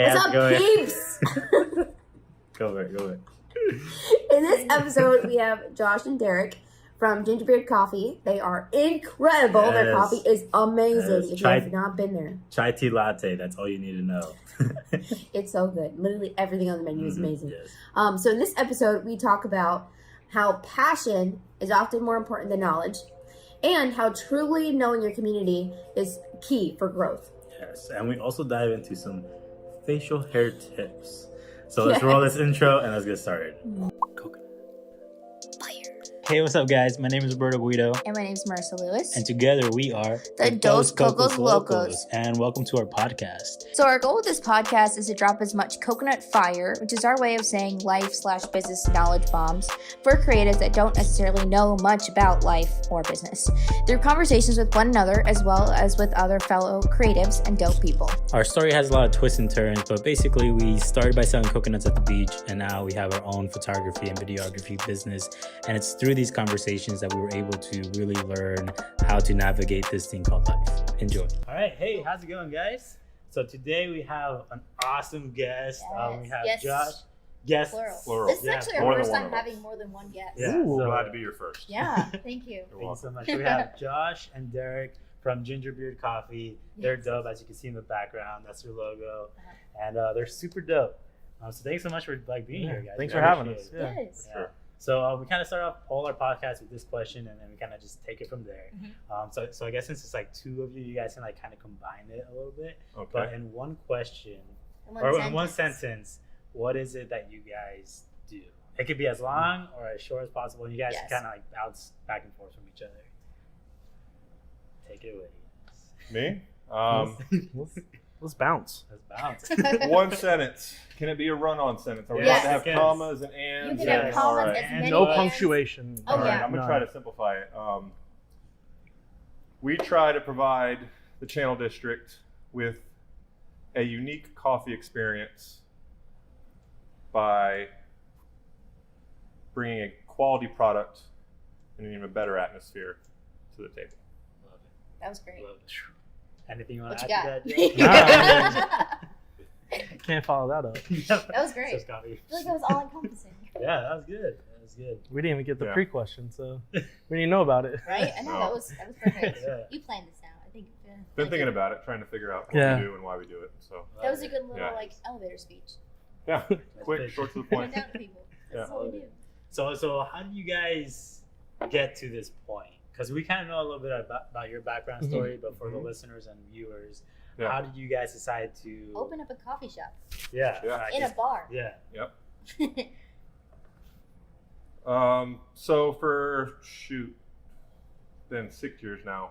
Hey, What's up, peeps? Go over. In this episode, we have Josh and Derek from Gingerbeard Coffee. They are incredible. Yes. Their coffee is amazing. Yes. If you have not been there, Chai tea latte. That's all you need to know. it's so good. Literally everything on the menu is amazing. Yes. So in this episode, we talk about how passion is often more important than knowledge, and how truly knowing your community is key for growth. Yes, and we also dive into some facial hair tips. So let's roll this intro and let's get started. Hey, what's up, guys? My name is Roberto Guido. And my name is Marissa Lewis. And together we are the Dos Cocos Locos. And welcome to our podcast. So our goal with this podcast is to drop as much coconut fire, which is our way of saying life/business knowledge bombs, for creatives that don't necessarily know much about life or business, through conversations with one another as well as with other fellow creatives and dope people. Our story has a lot of twists and turns, but basically we started by selling coconuts at the beach, and now we have our own photography and videography business. And it's through these conversations that we were able to really learn how to navigate this thing called life. Enjoy. All right. Hey, how's it going, guys? So today we have an awesome guest. We have Josh. Guests. Plural. This is actually our first time having more than one guest. Yeah, Ooh, so glad to be your first. Yeah, thank you. Thank you so much. We have Josh and Derek from Gingerbeard Coffee. They're dope, as you can see in the background. That's their logo. And they're super dope. So thanks so much for being here, guys. Thanks for having us. Yeah. Yes. Yeah. So we kind of start off all our podcasts with this question, and then we kind of just take it from there. So I guess since it's like two of you, you guys can like kind of combine it a little bit. Okay. But in one question, in one sentence, what is it that you guys do? It could be as long or as short as possible. And you guys kind of like bounce back and forth from each other. Take it away. Me? Let's bounce. One sentence. Can it be a run-on sentence? Are we Yes. allowed to have commas and ands? You can have commas as And many no ands. punctuation. Oh, All right, yeah. I'm going to try to simplify it. We try to provide the Channel District with a unique coffee experience by bringing a quality product and an even better atmosphere to the table. Love it. That was great. Love it. Anything you want What to you add got? to that, Joe? Can't follow that up. That was great. Just coffee. I feel like it was all encompassing. Yeah, that was good. We didn't even get the pre-question, so we didn't know about it. Right? I know, that was perfect. Yeah. You planned this out. I think. Been thinking about it, trying to figure out what we do and why we do it. So That was a good little elevator speech. yeah, quick, short to the point. Down to people. That's what we do. So how do you guys get to this point? Because we kind of know a little bit about your background story, but for the listeners and viewers, how did you guys decide to Open up a coffee shop. In a bar. Yeah. Yep. So for been 6 years now.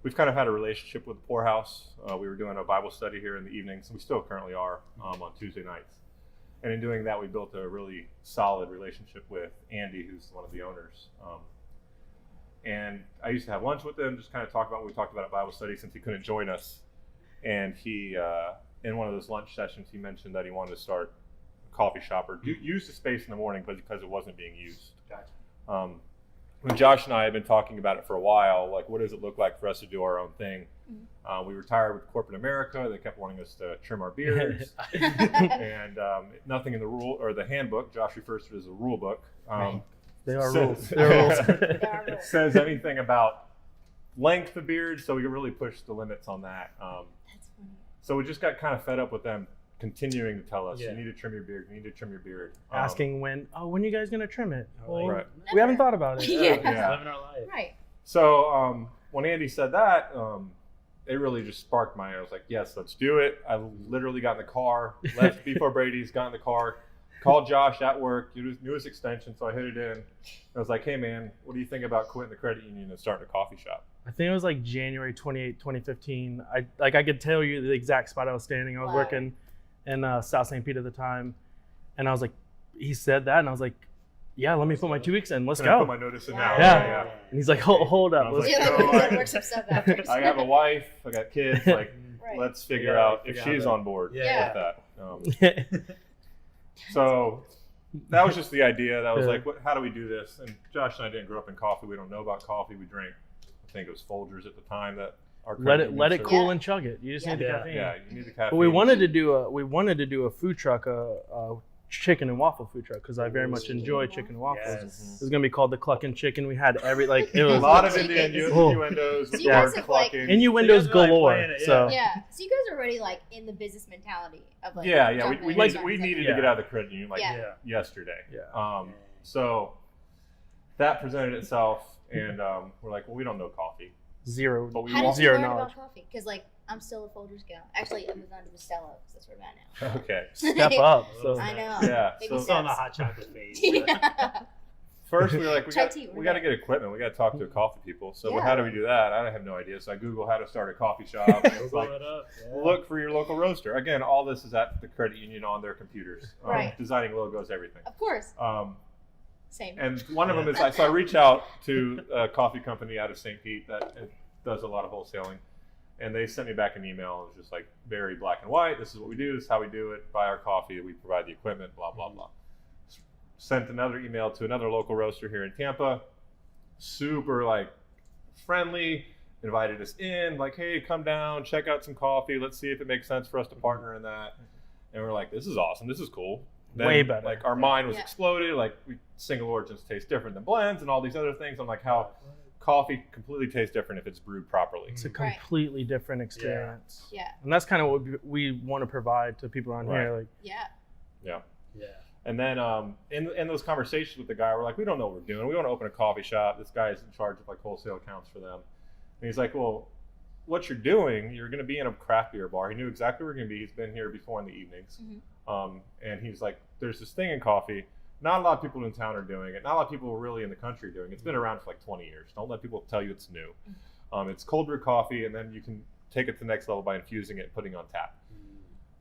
We've kind of had a relationship with the Poorhouse. We were doing a Bible study here in the evenings, and we still currently are on Tuesday nights. And in doing that, we built a really solid relationship with Andy, who's one of the owners. And I used to have lunch with him, just kind of talk about what we talked about at Bible study since he couldn't join us. And he, in one of those lunch sessions, he mentioned that he wanted to start a coffee shop or use the space in the morning because it wasn't being used. Gotcha. When Josh and I have been talking about it for a while, like what does it look like for us to do our own thing? We retired with corporate America. They kept wanting us to trim our beards, and nothing in the rule or the handbook. Josh refers to it as a rule book. They are rules. It says anything about length of beard, so we can really push the limits on that. That's funny. So we just got kind of fed up with them continuing to tell us, you need to trim your beard, you need to trim your beard. Asking when are you guys going to trim it? Well, right. We haven't thought about it. Yeah. Living our life. Right. So when Andy said that, it really just sparked I was like, yes, let's do it. I literally got in the car, left before Brady's, got in the car, called Josh at work, knew his extension, so I hit it in. I was like, hey man, what do you think about quitting the credit union and starting a coffee shop? I think it was like January 28, 2015. I could tell you the exact spot I was standing. I was working in South St. Pete at the time. And I was like, he said that, and I was like, yeah, let me put my 2 weeks in. Let's Can go. I put my notice in now? Yeah. And he's like, hold up. Like, work some stuff out. I have a wife, I got kids, like let's figure out if she's on board with that. So that was just the idea. That was like, how do we do this? And Josh and I didn't grow up in coffee. We don't know about coffee. We drank, I think it was Folgers at the time that our let credit it union cool service. and chug it. You just need the caffeine. Yeah, you need the caffeine. But we wanted to do a food truck, a chicken and waffle food truck, because I very much enjoy chicken and waffles. Yes. It was gonna be called the Clucking Chicken. We had it was a lot of Chicken. innuendos. So with you the guys word have, like- clucking. innuendos So you guys are, like, galore. playing it, So Yeah. So you guys are already like in the business mentality of like. Yeah, jumping we in, needed, jumping we in. needed to Yeah. get out of the credit union Yeah. yesterday. Yeah. So that presented itself, and we're like, well, we don't know coffee, zero. but we How want. did you Zero learn knowledge. about coffee? Because like I'm still a Folgers gal. Actually, I moved on to Bustelo because that's where I'm at now. Okay. Step up. So I know. Yeah. Baby So Still on the steps. hot chocolate phase. Yeah. first we were like, Chai tea, we we're got to there. get equipment. We got to talk to coffee people. So Yeah. how do we do that? I have no idea. So I Google how to start a coffee shop. And it's Google like, it up. Yeah. look for your local roaster. Again, all this is at the credit union on their computers. Right. Designing logos, everything. Of course. And Same. one of them is, so I reach out to a coffee company out of St. Pete that does a lot of wholesaling. And they sent me back an email. It was just like very black and white. This is what we do. This is how we do it. Buy our coffee. We provide the equipment, blah, blah, blah. Sent another email to another local roaster here in Tampa. Super like friendly. Invited us in. Like, hey, come down. Check out some coffee. Let's see if it makes sense for us to partner in that. And we're like, this is awesome. This is cool. Then, Way better. Like our mind was Yeah. exploded. Like single origins taste different than blends and all these other things. I'm like, how coffee completely tastes different if it's brewed properly. it's a Right. completely different experience. Yeah. And that's kind of what we want to provide to people around here. Like, Yeah. Yeah. Yeah. And then in those conversations with the guy, we're like, we don't know what we're doing. We want to open a coffee shop. This guy's in charge of like wholesale accounts for them. And he's like, well, what you're doing, you're going to be in a craft beer bar. He knew exactly where we're going to be. He's been here before in the evenings. And he's like, there's this thing in coffee. Not a lot of people in town are doing it. Not a lot of people really in the country are doing it. It's been around for like 20 years. Don't let people tell you it's new. It's cold brew coffee, and then you can take it to the next level by infusing it and putting it on tap.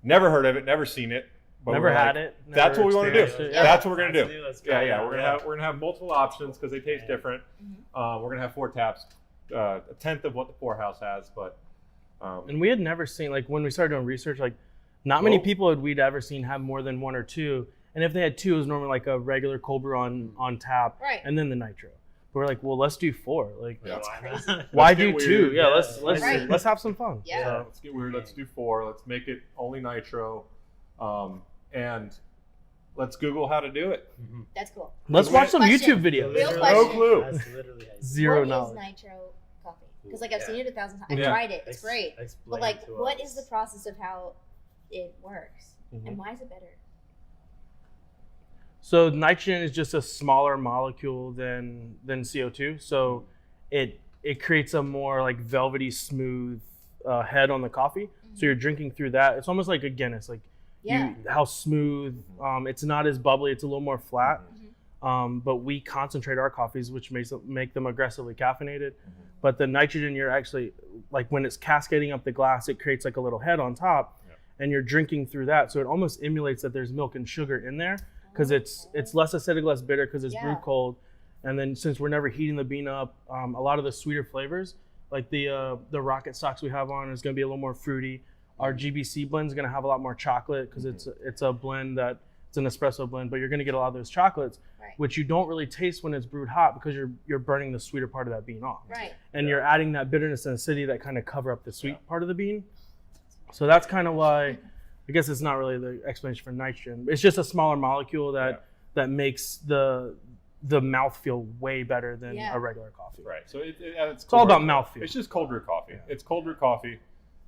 Never heard of it, never seen it. But never we're had like, it. That's never what we want to do. experienced it. Yeah. That's what we're gonna Let's do. Let's go. Yeah. We're gonna have multiple options because they taste different. We're gonna have 4 taps, a tenth of what the poorhouse has, but And we had never seen, like when we started doing research, like not many Nope. people had we'd ever seen have more than 1 or 2. And if they had 2, it was normally like a regular cold brew on tap, Right. and then the nitro. But we're like, well, let's do 4. Like, Yeah. It's crazy. why Let's do get 2? weird. Yeah, Yeah. let's Right. let's have some fun. Yeah. So, let's get weird. Let's do 4. Let's make it only nitro, and let's Google how to do it. That's cool. let's watch some Question. YouTube videos. Real No question. clue. That's literally how you- Zero What knowledge. is nitro coffee? Because like I've Yeah. seen it 1,000 times. I've Yeah. tried it. It's great. Explain But like, to what us. is the process of how it works, Mhm. and why is it better? So nitrogen is just a smaller molecule than CO2. So it creates a more like velvety smooth head on the coffee. So you're drinking through that. It's almost like a Guinness, like Yeah. how smooth. It's not as bubbly. It's a little more flat. Mm-hmm. But we concentrate our coffees, which make them aggressively caffeinated. But the nitrogen, you're actually like when it's cascading up the glass, it creates like a little head on top, and you're drinking through that. So it almost emulates that there's milk and sugar in there because it's less acidic, less bitter because it's brewed cold. And then since we're never heating the bean up, a lot of the sweeter flavors, like the rocket socks we have on, is going to be a little more fruity. Our GBC blend is going to have a lot more chocolate because it's a blend that it's an espresso blend, but you're going to get a lot of those chocolates, which you don't really taste when it's brewed hot because you're burning the sweeter part of that bean off. Right. And you're adding that bitterness and acidity that kind of cover up the sweet part of the bean. So that's kind of why, I guess it's not really the explanation for nitrogen. It's just a smaller molecule that makes the mouthfeel way better than a regular coffee. Right. So It's all about mouthfeel. It's just cold brew coffee. It's cold brew coffee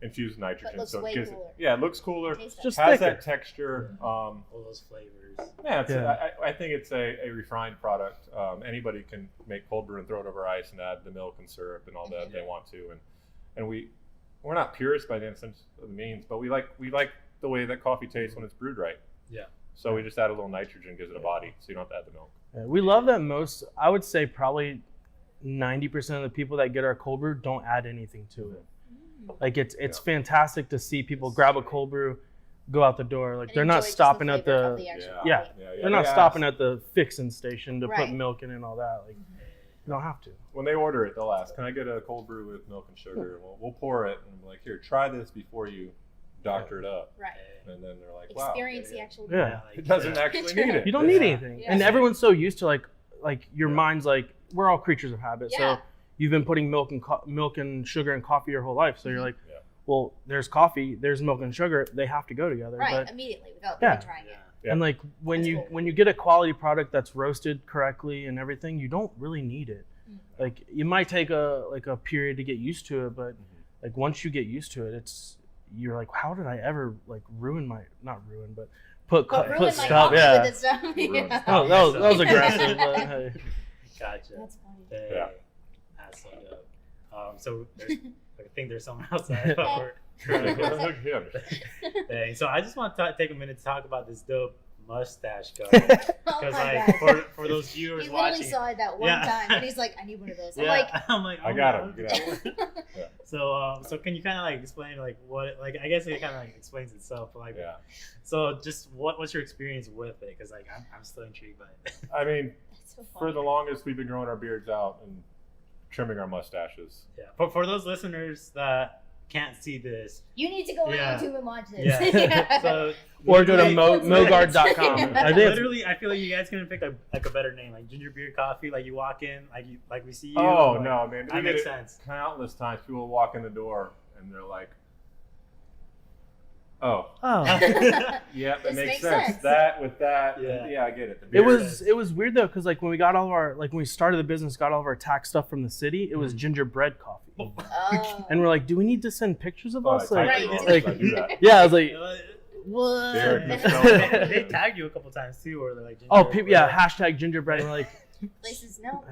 infused nitrogen. But looks so it way gives cooler. it looks cooler. Tastes Just has thicker. that texture. all those flavors. I think it's a refined product. Anybody can make cold brew and throw it over ice and add the milk and syrup and all that they want to. And we're not purists by the sense of the means, but we like the way that coffee tastes when it's brewed right. Yeah. So we just add a little nitrogen, gives it a body, so you don't have to add the milk. Yeah, we love that I would say probably 90% of the people that get our cold brew don't add anything to it. Like it's fantastic to see people grab a cold brew, go out the door. Like And they're not enjoy just stopping the at flavor of the actual yeah. coffee. They're not stopping at the fixing station to put Right. milk in and all that. Like you don't have to. When they order it, they'll ask, "Can I get a cold brew with milk and sugar?" We'll pour it and be like, "Here, try this before you doctor it up." Right. And then they're like, "Wow, Experience the actual. Yeah. it doesn't actually need it." You don't need anything. Yeah. And everyone's so used to like your mind's like we're all creatures of habit. Yeah. So you've been putting milk and sugar and coffee your whole life. So you're like, well, there's coffee, there's milk and sugar. They have to go together. Right, but, immediately without trying it. Yeah. And like when you get a quality product that's roasted correctly and everything, you don't really need it. Like you might take a period to get used to it, but like once you get used to it, you're like, how did I ever like put stuff? Yeah. With stuff. Yeah. Oh, that was aggressive. But, hey. Gotcha. That's funny. Yeah. That's so dope. So I think there's someone outside. But we're trying to go. Dang. So I just want to take a minute to talk about this dope mustache guard. Because for those viewers watching, he literally saw it that one time, and he's like, "I need one of those." I'm like, I got him. Yeah. So can you kind of like explain like what like I guess it kind of like explains itself, but like so just what's your experience with it? Because like I'm still intrigued by it. I mean, so for the longest we've been growing our beards out and trimming our mustaches. Yeah. But for those listeners that can't see this, you need to go on YouTube and watch this. Yeah. So, or go to mogard.com. I feel like you guys can pick like a better name, like ginger beer coffee. Like you walk in, like we see you. Oh like, no, man! That makes sense. Countless times people walk in the door and they're like, "Oh, yeah, that makes sense. That with that, yeah, I get it." It was weird though, because like when we got all of our when we started the business, got all of our tax stuff from the city. It was gingerbread coffee. Oh. And we're like, do we need to send pictures of us? Right. I do that. Yeah, I was like, what? They tagged you a couple times too, or they're like, hashtag gingerbread. And we're like, places no.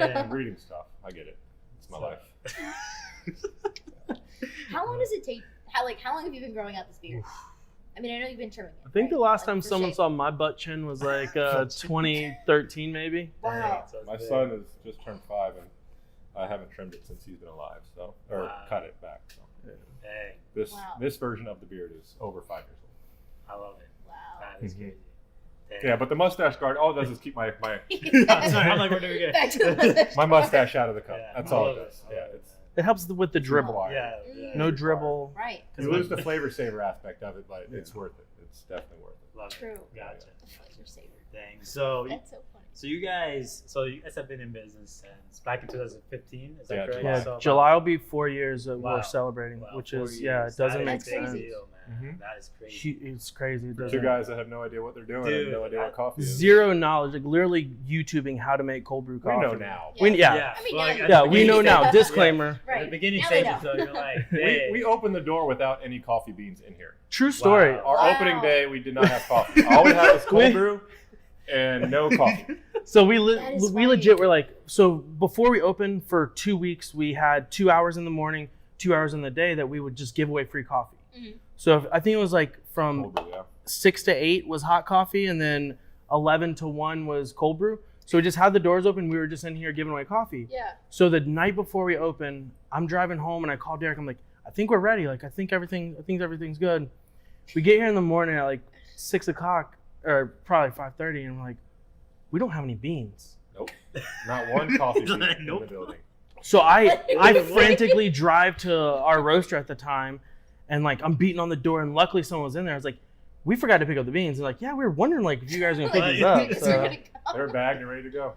I'm reading stuff. I get it. It's my life. How long does it take? How long have you been growing out this beard? I mean, I know you've been trimming it. I think the last time someone saw my butt chin was like 2013 maybe. Wow. My son has just turned 5 and I haven't trimmed it since he's been alive, cut it back. So. Dang. This version of the beard is over 5 years old. I love it. Wow. That is crazy. Dang. Yeah, but the mustache guard, all it does is keep my I'm like, we're doing good. Back to the mustache. My mustache out of the cup. That's all it does. It helps with the dribble. Yeah. No dribble. Right. You lose the flavor saver aspect of it, but it's worth it. It's definitely worth it. Love True. It. Gotcha. Flavor saver. Dang. So that's so funny. So you guys have been in business since back in 2015. Is that correct? Yeah. So July will be 4 years that we're celebrating, which is years. it doesn't that make sense. Deal, man. That is crazy. It's crazy. Two guys that have no idea what they're doing and no idea what coffee is. Zero knowledge, like literally YouTubing how to make cold brew coffee. We know now. We know now. Disclaimer. Right. The beginning stages, so you're like, hey. We opened the door without any coffee beans in here. True story. Our opening day, we did not have coffee. All we had was cold brew and no coffee. So we legit were like, so before we opened for 2 weeks, we had 2 hours in the morning, 2 hours in the day that we would just give away free coffee. Mm-hmm. So I think it was like from 6 to 8 was hot coffee, and then 11 to 1 was cold brew. So we just had the doors open. We were just in here giving away coffee. Yeah. So the night before we opened, I'm driving home and I called Derek. I'm like, I think we're ready. Like, I think everything's good. We get here in the morning at like 6 o'clock or probably 5:30, and we're like, we don't have any beans. Nope. Not one coffee bean in the building. So I frantically drive to our roaster at the time, and like I'm beating on the door, and luckily someone was in there. I was like, we forgot to pick up the beans. And like, yeah, we were wondering like if you guys were gonna pick these up. So. They're bagged and ready to go.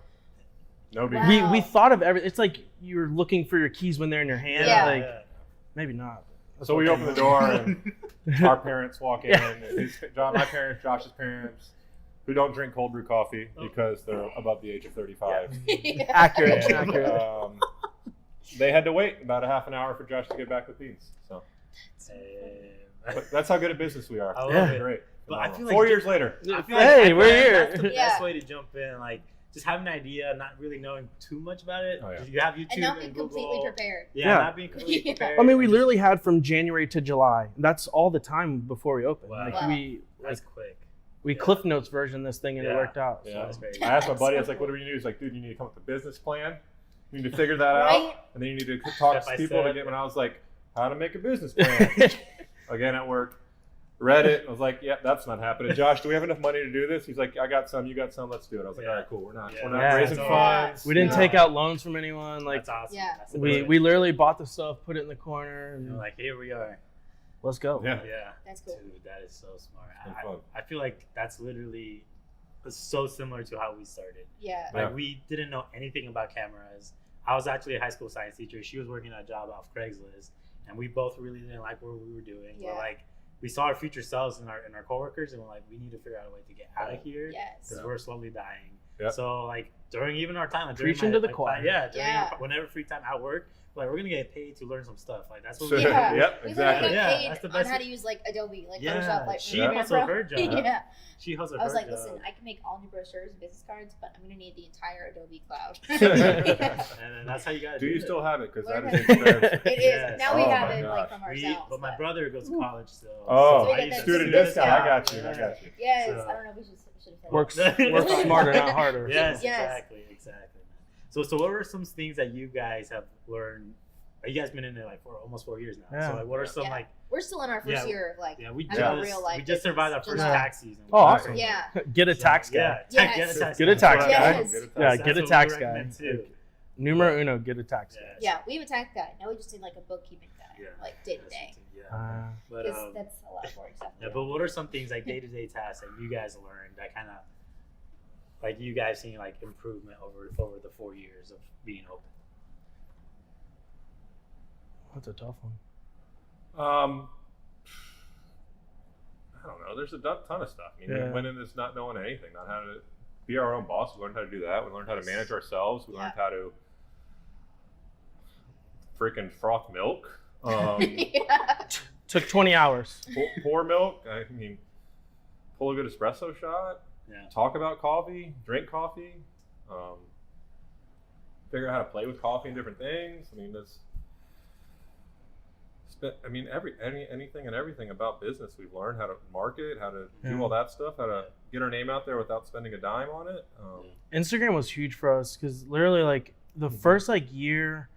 No beans. Wow. We thought of everything. It's like you're looking for your keys when they're in your hand. Yeah. Like maybe not. So we open the door and our parents walk in. And my parents, Josh's parents, who don't drink cold brew coffee because they're above the age of 35. Yeah. Accurate. They had to wait about a half an hour for Josh to get back with beans. So but that's how good at business we are. I love it. Great. But I feel like 4 years later. Hey, we're here. That's the best way to jump in. Like, just having an idea, not really knowing too much about it. Oh, yeah. You have YouTube and not being Google. completely prepared. Yeah, not being completely prepared. I mean, we literally had from January to July. That's all the time before we opened. Wow. Like That's quick. We Cliff Notes version this thing, and it worked out. Yeah. So. That's great. I asked my buddy, I was like, what do we need? He's like, dude, you need to come up with a business plan. You need to figure that out. And then you need to talk to people to get, and I was like, how to make a business plan. Again, at work. Read it. I was like, "Yep, that's not happening." Josh, do we have enough money to do this? He's like, "I got some. You got some. Let's do it." I was like, "All right, cool. We're not raising funds. We didn't take out loans from anyone. Like, that's awesome. Yeah. That's we literally bought the stuff, put it in the corner, and like, here we are. Let's go. Yeah. That's cool. Dude, that is so smart. I feel like that's literally so similar to how we started. Yeah. Like we didn't know anything about cameras. I was actually a high school science teacher. She was working a job off Craigslist, and we both really didn't like what we were doing. Yeah. We're like, we saw our future selves in our coworkers, and we're like, we need to figure out a way to get out of here because we're slowly dying. Yep. So like during even our time, like, during Preaching to the choir. Whenever free time at work, like we're gonna get paid to learn some stuff. Like that's what Sure. we Yeah. Yep, We exactly. literally got paid that's the on best. how to use like Adobe, like Yeah, Photoshop, like she Premiere hustled Pro. her job. Yeah. She hustled I was her like, job. listen, I can make all new brochures and business cards, but I'm gonna need the entire Adobe cloud. And that's how you gotta Do you it. still have it? Because that Learn is how- expensive. It is. Yes. Now we Oh have my it like gosh. from ourselves. But my brother goes to college still. Oh, So we get that student discount. discount. I got you. I got you. Yes, So- I don't know if we should have said that. Works smarter, not harder. Yes, Yes. exactly. So what are some things that you guys have learned? You guys been in it like for almost 4 years now. Yeah. So like, what are some Yeah. like? We're still in our first year of like We having a just real life we just survived our business. first Yeah. tax season. Oh, awesome. Yeah. Get a tax guy. Yeah, Yes. get a tax Get a tax guy. guy. Yes. Yeah, That's get a what tax we guy. recommend, too. Numero uno, get a tax guy. Yeah, we have a tax guy. Now we just need like a bookkeeping guy, Yeah. like day to day. Yeah. But Because that's a lot of work stuff. yeah, but what are some things like day-to-day tasks that you guys learned that kind of like you guys seen like improvement over the 4 years of being open? That's a tough one. I don't know. There's a ton of stuff. I mean, Yeah. we went in this not knowing anything, not how to be our own boss. We learned how to do that. We learned how to manage ourselves. We learned how to freaking froth milk. Yeah. Took 20 hours. Pour milk. I mean, pull a good espresso shot. Yeah. Talk about coffee. Drink coffee. Figure out how to play with coffee and different things. I mean, anything and everything about business. We've learned how to market, how to do all that stuff, how to get our name out there without spending a dime on it. Instagram was huge for us because literally like the first like year,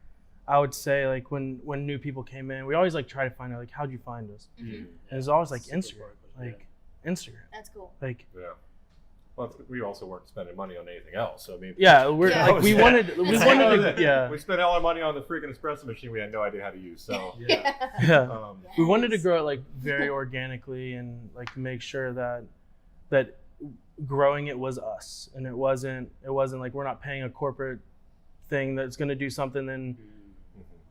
I would say like when new people came in, we always like try to find out like how'd you find us? Mhm. And it's always like Super Instagram, important, like Instagram, That's cool. like Yeah. Well, we also weren't spending money on anything else. So I mean, we're Yeah. like we wanted to We spent all our money on the freaking espresso machine we had no idea how to use. So yeah. We wanted to Yes. grow it like very organically and like make sure that growing it was us and it wasn't like we're not paying a corporate thing that's going to do something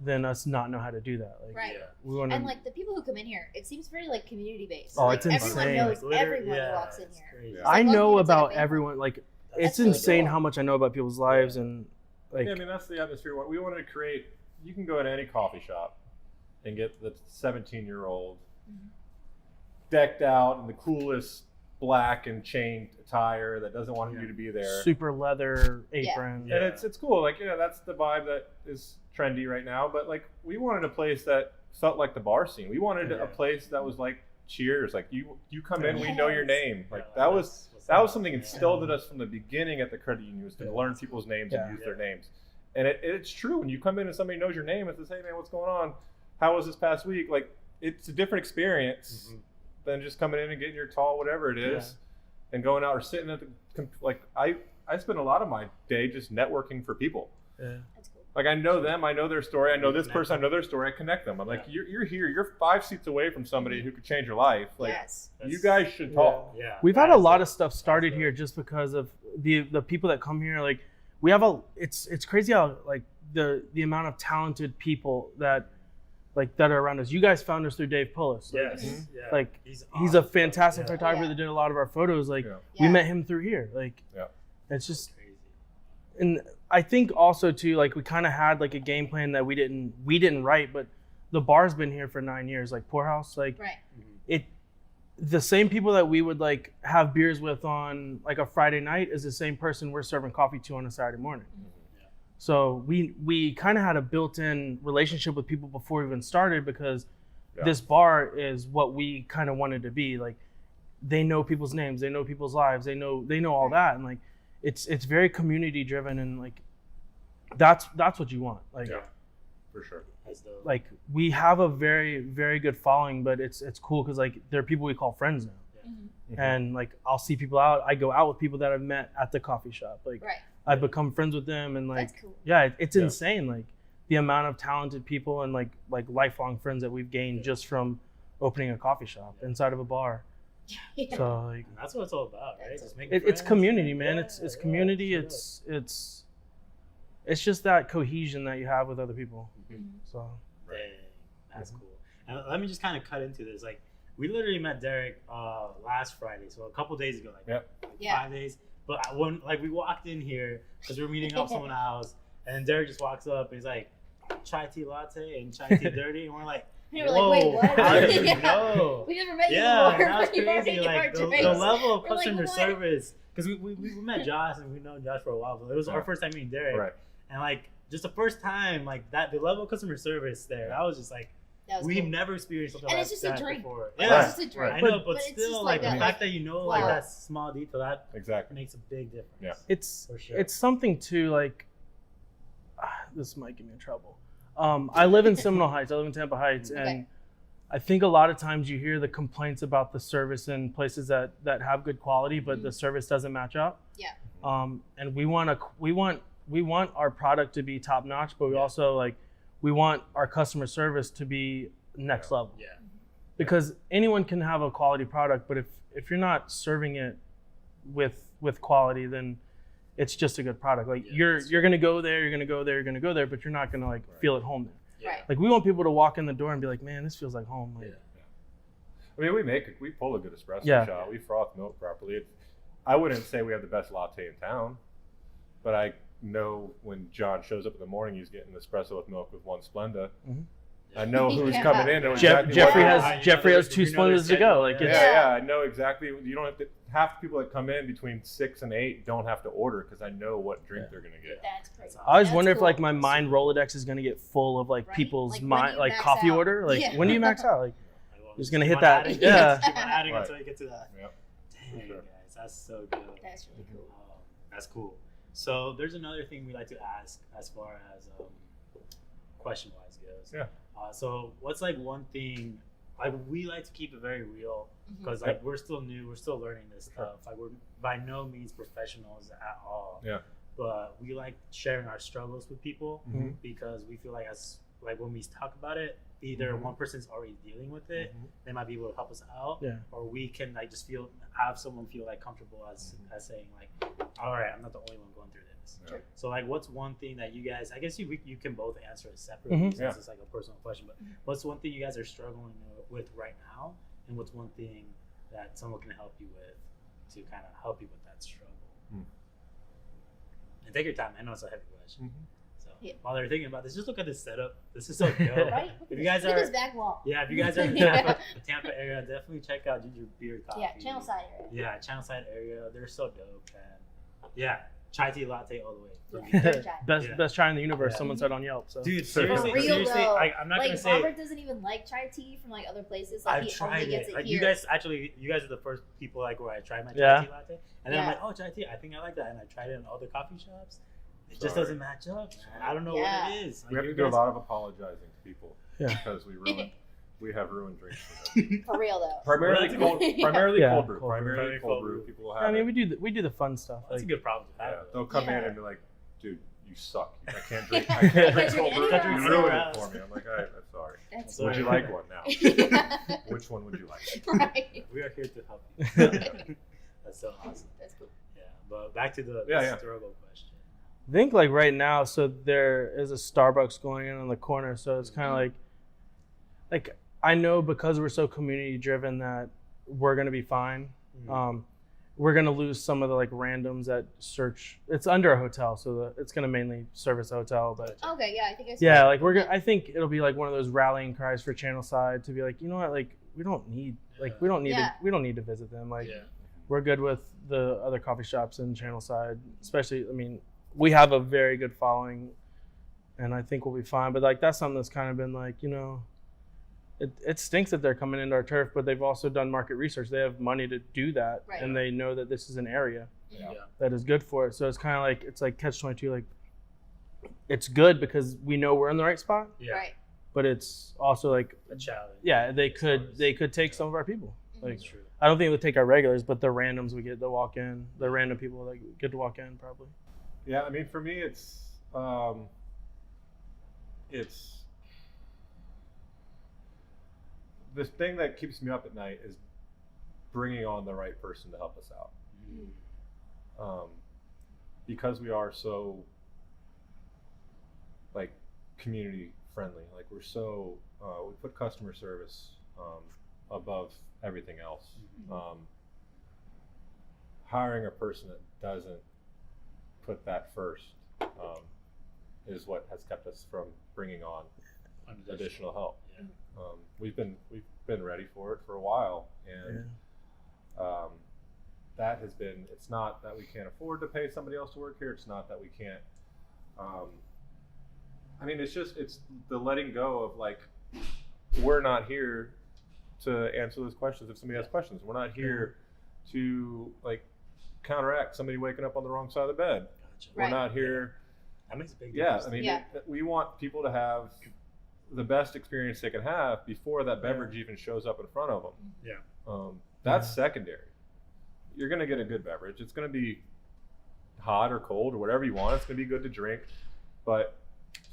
then us not know how to do that. Like Right. we want And like the people who come in here, it seems very like community based. Oh, like, it's everyone insane. knows Like, literally, everyone who yeah, walks in it's here. crazy. It's I like, know well, it's like a about family. everyone. Like That's it's really insane cool. how much I know about people's lives and like yeah, I mean that's the atmosphere we wanted to create. You can go to any coffee shop and get the 17-year-old decked out in the coolest black and chain attire that doesn't want you to be there. super leather apron. Yeah. And it's cool. Like, that's the vibe that is trendy right now. But like, we wanted a place that felt like the bar scene. We wanted a place that was like Cheers. Like you come in, we know your name. Like that was something instilled in us from the beginning at the credit union, was to learn people's names and use their names. And it's true when you come in and somebody knows your name and says, "Hey man, what's going on? How was this past week?" Like it's a different experience than just coming in and getting your tall whatever it is and going out or sitting at the like I spend a lot of my day just networking for people. Yeah. That's cool. Like I know them, I know their story, I know this person, I know their story, I connect them. I'm like, you're here, you're 5 seats away from somebody who could change your life. Like Yes. you guys should talk. Yeah. We've had a lot of stuff started here just because of the people that come here. Like we have it's crazy how like the amount of talented people that are around us. You guys found us through Dave Pullis. Like, Yes. Yeah. like he's he's a awesome. fantastic Yeah. photographer Yeah. that did a lot of our photos. Like Yeah. we met him through here. Like it's just Crazy. and I think also too like we kind of had like a game plan that we didn't write, but the bar's been here for 9 years. Like Poorhouse, like Right. the same people that we would like have beers with on like a Friday night is the same person we're serving coffee to on a Saturday morning. So we kind of had a built-in relationship with people before we even started because this bar is what we kind of wanted to be. Like they know people's names, they know people's lives, they know all that, and like it's very community driven and like that's what you want. Like for sure. like we have a very very good following, but it's cool because like there are people we call friends now. And like I'll see people out. I go out with people that I've met at the coffee shop. Like I've become friends with them, and like That's cool. it's insane. Like the amount of talented people and like lifelong friends that we've gained just from opening a coffee shop inside of a bar. Yeah. So like And that's what it's all about, right? Just making it's friends. community, man. Yeah, it's community. yeah, It's it's just that cohesion that you have with other people. So Dang, that's cool. And let me just kind of cut into this. Like, we literally met Derek last Friday, so a couple days ago, like 5 days. But when we walked in here because we were meeting up someone else, and Derek just walks up and he's like, chai tea latte and chai tea dirty, and we're like, we were like, wait, what? How did you know? We never met you Yeah, before. that was crazy. Like the level of We're like, customer what? service, because we met Josh and we've known Josh for a while, but it was our first time meeting Derek, Right. and like just the first time, like that, the level of customer service there, I was just like, we've never experienced something and like it's just that a drink. before. Yeah, it's just a drink. I know, but it's still, just like that, the fact that you know, like wow. that small detail, that Exactly. makes a big difference. Yeah. it's For sure. it's something to like. This might get me in trouble. I live in Seminole Heights. I live in Tampa Heights, and I think a lot of times you hear the complaints about the service in places that have good quality, but the service doesn't match up. Yeah. And we want our product to be top notch, but we also we want our customer service to be next level. Yeah. Because anyone can have a quality product, but if you're not serving it with quality, then it's just a good product. Like you're gonna go there, but you're not gonna feel at home there. Yeah. Right. Like we want people to walk in the door and be like, man, this feels like home. Like, I mean, we pull a good espresso Yeah. shot. We froth milk properly. I wouldn't say we have the best latte in town, but I know when John shows up in the morning, he's getting espresso with milk with one Splenda. Mhm. I know who's coming in. And Jeffrey exactly has two Splendas to go. Like it's, I know exactly. You don't have to. Half the people that come in between 6 and 8 don't have to order because I know what drink they're gonna get. That's crazy. I always That's wonder cool. if my mind Rolodex is gonna get full of Right? people's Like, when mind do you max coffee out? order. Like Yeah. when do you max out? Like Just gonna hit keep on that. adding, Yeah. keep on adding Right. until you get to that. Yep. Dang, sure. guys, that's so good. That's really cool. That's cool. So there's another thing we like to ask as far as question-wise goes. Yeah. So what's one thing? We like to keep it very real because we're still new, we're still learning this stuff. We're by no means professionals at all. Yeah. But we like sharing our struggles with people Mhm. because we feel like when we talk about it, either one person's already dealing with it, they might be able to help us out, Yeah. or we can just have someone feel comfortable as saying all right, I'm not the only one going through this. Sure. So what's one thing that you guys, I guess you can both answer it separately since Yeah. it's a personal question, but what's one thing you guys are struggling with right now, and what's one thing that someone can help you with to kind of help you with that struggle? And take your time. I know it's a heavy question. So while they're thinking about this, just look at this setup. This is so dope. Right? If you guys Look at are, this back wall. if you guys are in the Tampa area, definitely check out Ginger Beer Coffee. Yeah, Channelside area. Yeah, Channelside area. They're so dope, and chai tea latte all the way. best chai in the universe. Yeah. Someone said on Yelp. So. Dude, For seriously, real though. I'm not gonna say. Robert doesn't even like chai tea from other places. I've He tried only gets it. it You here. guys are the first people where I tried my chai Yeah. tea latte, and then I'm like, oh, chai tea. I think I like that, and I tried it in all the coffee shops. It just Sorry. doesn't match up, man. I don't know Yeah. what it is. We have to do a lot of apologizing to people because we have ruined drinks for them. For real though. Primarily Well, cold, primarily Yeah, cold brew. cold brew. Primarily cold brew. People will have. I mean, it. we do the fun stuff. That's a Like, good problem to have. Yeah, they'll come in Yeah. and be like, "Dude, you suck. I can't drink. I can't drink cold brew. Can't drink You ruined anywhere it for else." me." I'm like, I'm sorry. That's Sorry. Would you like one now? Which one would you like? right. We are here to help you. That's so awesome. That's cool. Yeah, but back to the Yeah. struggle question. I think right now, so there is a Starbucks going in on the corner, so it's kind of like I know because we're so community driven that we're gonna be fine. We're gonna lose some of the randoms that search. It's under a hotel, so it's gonna mainly service a hotel, but Okay, yeah, I think I see yeah, that. I think it'll be one of those rallying cries for Channelside to be you know what, we don't need we don't need to visit them. We're good with the other coffee shops in Channelside, especially. I mean, we have a very good following, and I think we'll be fine. But that's something that's kind of been it stinks that they're coming into our turf, but they've also done market research. They have money to do that, Right. and they know that this is an area Yeah. that is good for it. So it's kind of it's catch-22. It's good because we know we're in the right spot, Yeah. Right. but it's also A challenge. yeah, they as far could as- take some of our people. That's true. I don't think they'll take our regulars, but the randoms we get to walk in, the random people that get to walk in probably. Yeah, I mean, for me, it's the thing that keeps me up at night is bringing on the right person to help us out. Because we are so community friendly. Like we're so we put customer service above everything else. Hiring a person that doesn't put that first is what has kept us from bringing on additional help. We've been ready for it for a while, and that has been. It's not that we can't afford to pay somebody else to work here. It's not that we can't. I mean, it's the letting go of like, we're not here to answer those questions if somebody has questions. We're not here to like counteract somebody waking up on the wrong side of the bed. We're not here. That makes a big difference. I mean, we want people to have the best experience they can have before that beverage even shows up in front of them. That's secondary. You're going to get a good beverage. It's going to be hot or cold or whatever you want. It's going to be good to drink. But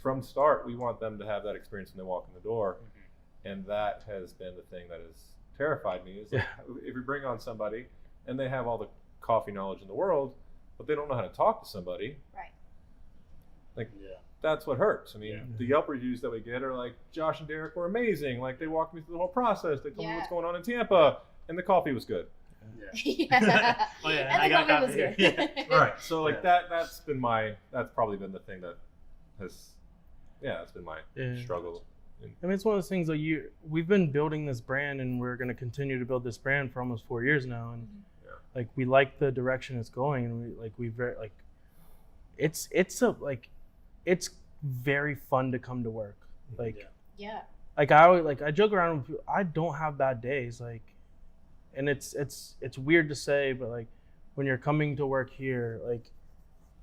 from start, we want them to have that experience when they walk in the door. And that has been the thing that has terrified me is like, if you bring on somebody and they have all the coffee knowledge in the world, but they don't know how to talk to somebody. Like, that's what hurts. I mean, the Yelp reviews that we get are like, Josh and Derek were amazing. Like, they walked me through the whole process. They told me what's going on in Tampa, and the coffee was good. And the coffee was good. Right. So like that's probably been the thing that has, it's been my struggle. I mean, it's one of those things that we've been building this brand, and we're going to continue to build this brand for almost 4 years now, and like we like the direction it's going, and it's very fun to come to work. Like like I joke around with people, I don't have bad days, like, and it's weird to say, but like when you're coming to work here, like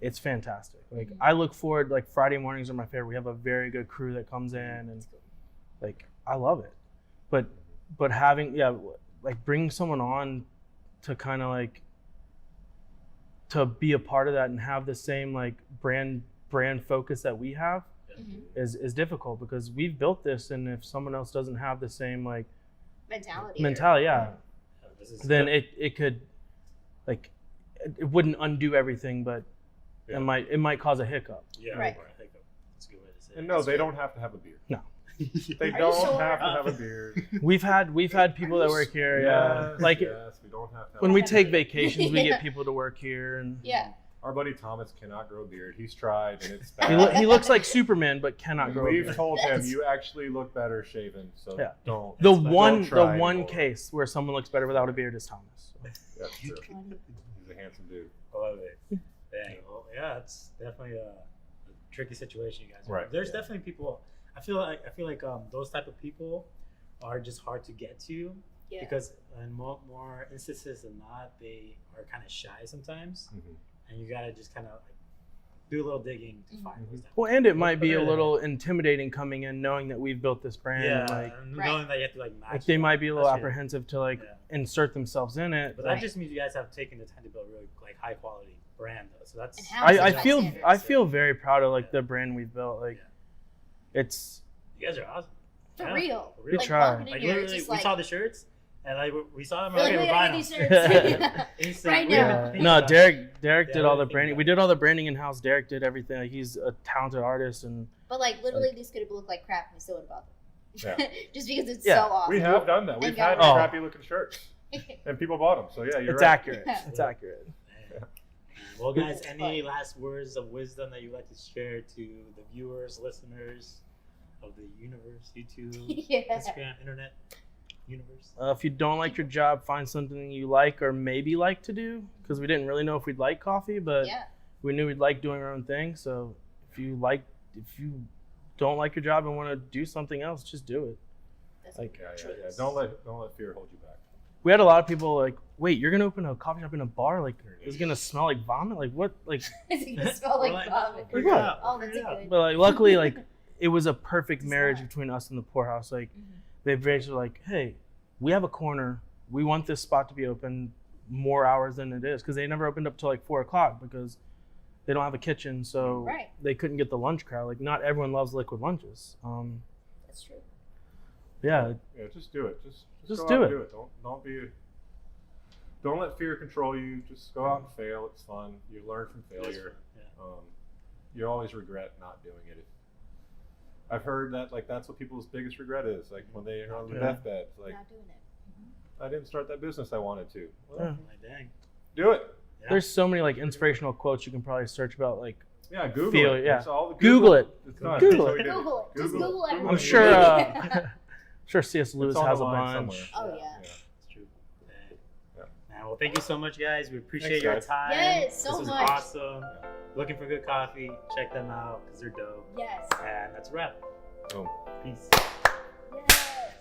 it's fantastic. Like I look forward, like Friday mornings are my favorite. We have a very good crew that comes in, and like I love it. But having like bringing someone on to kind of like to be a part of that and have the same like brand focus that we have is difficult, because we've built this, and if someone else doesn't have the same like mentality then it could, like, it wouldn't undo everything, but it might cause a hiccup. That's a good way to say it. And no, they don't have to have a beard. No. They don't have to have a beard. We've had people that work here. We don't have to. When we take vacations, we get people to work here, and our buddy Thomas cannot grow a beard. He's tried, and it's bad. He looks like Superman, but cannot grow a beard. We've told him, you actually look better shaven, so don't. The one case where someone looks better without a beard is Thomas. So. That's true. He's a handsome dude. I love it. Dang. Well, it's definitely a tricky situation you guys are in. Right. There's definitely people. I feel like those type of people are just hard to get to because in more instances than not, they are kind of shy sometimes, and you gotta just kind of like do a little digging to find those type of people. Well, and it might be a little intimidating coming in, knowing that we've built this brand. Knowing that you have to like match. Like they might be a little apprehensive to like insert themselves in it. But that just means you guys have taken the time to build a really like high quality brand, though. So that's I feel very proud of like the brand we've built. Like it's you guys are awesome. For real. We try. Like literally, we saw the shirts. And like we saw them, we're buying these shirts. Right now. No, Derek did all the branding. We did all the branding in house. Derek did everything. Like, he's a talented artist, and but like literally, these could have looked like crap, and we still would have bought them. Just because it's so awesome. We have done that. We've had crappy looking shirts, and people bought them. So you're it's right. accurate. It's accurate. Well, guys, any last words of wisdom that you'd like to share to the viewers, listeners of the universe, YouTube, Instagram, internet? Universe. If you don't like your job, find something you like or maybe like to do, because we didn't really know if we'd like coffee, but we knew we'd like doing our own thing. So if you don't like your job and want to do something else, just do it. That's like don't let fear hold you back. We had a lot of people like, wait, you're gonna open a coffee shop in a bar? Like, it's gonna smell like vomit? Like what? Like it's gonna smell like vomit. Oh, that's good. But like, luckily, like it was a perfect marriage between us and the poorhouse. Like. They basically like, hey, we have a corner. We want this spot to be open more hours than it is, because they never opened up till like 4:00 because they don't have a kitchen, so they couldn't get the lunch crowd. Like not everyone loves liquid lunches. That's true. Yeah, just do it. Just do it. Do it. Don't let fear control you. Just go out and fail. It's fun. You learn from failure. You always regret not doing it I've heard that like that's what people's biggest regret is, like when they are on the deathbed. Like, not doing it. I didn't start that business I wanted to. Well, Like, dang. do it. Yeah. There's so many like inspirational quotes you can probably search about. Like, Yeah, Google Feel it. it, yeah. It's all the Google it. It's not. Google That's it. how we did Google it. Just Google everything. I'm sure. Sure, C.S. Lewis It's on has the a line bunch. somewhere. Oh, yeah. It's true. Yeah. Man, well, thank you so much, guys. We appreciate Thanks, your guys. time. Yes, so this was much. awesome. Looking for good coffee? Check them out because they're dope. Yes. And that's a wrap. Boom. Peace.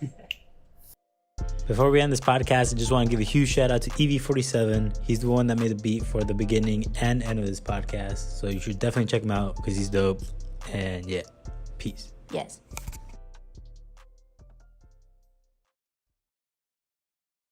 Yes. Before we end this podcast, I just want to give a huge shout out to EV47. He's the one that made the beat for the beginning and end of this podcast. So you should definitely check him out because he's dope. And yeah, peace. Yes.